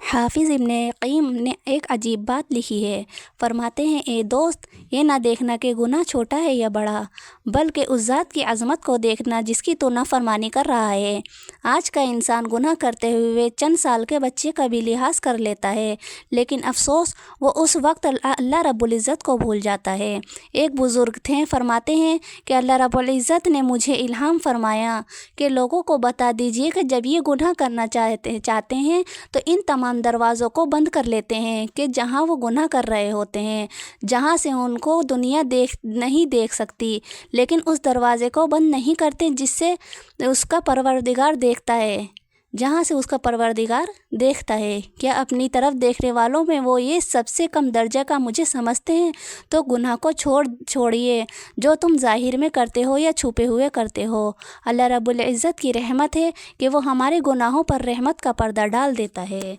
حافظ ابن قیم نے ایک عجیب بات لکھی ہے۔ فرماتے ہیں اے دوست، یہ نہ دیکھنا کہ گناہ چھوٹا ہے یا بڑا، بلکہ اس ذات کی عظمت کو دیکھنا جس کی تو نافرمانی کر رہا ہے۔ آج کا انسان گناہ کرتے ہوئے چند سال کے بچے کا بھی لحاظ کر لیتا ہے، لیکن افسوس وہ اس وقت اللہ رب العزت کو بھول جاتا ہے۔ ایک بزرگ تھے، فرماتے ہیں کہ اللہ رب العزت نے مجھے الہام فرمایا کہ لوگوں کو بتا دیجئے کہ جب یہ گناہ کرنا چاہتے ہیں تو ان تمام دروازوں کو بند کر لیتے ہیں کہ جہاں وہ گناہ کر رہے ہوتے ہیں، جہاں سے ان کو دنیا نہیں دیکھ سکتی، لیکن اس دروازے کو بند نہیں کرتے جس سے اس کا پروردگار دیکھتا ہے، جہاں سے اس کا پروردگار دیکھتا ہے۔ کیا اپنی طرف دیکھنے والوں میں وہ یہ سب سے کم درجہ کا مجھے سمجھتے ہیں؟ تو گناہ کو چھوڑیے جو تم ظاہر میں کرتے ہو یا چھپے ہوئے کرتے ہو۔ اللہ رب العزت کی رحمت ہے کہ وہ ہمارے گناہوں پر رحمت کا پردہ ڈال دیتا ہے۔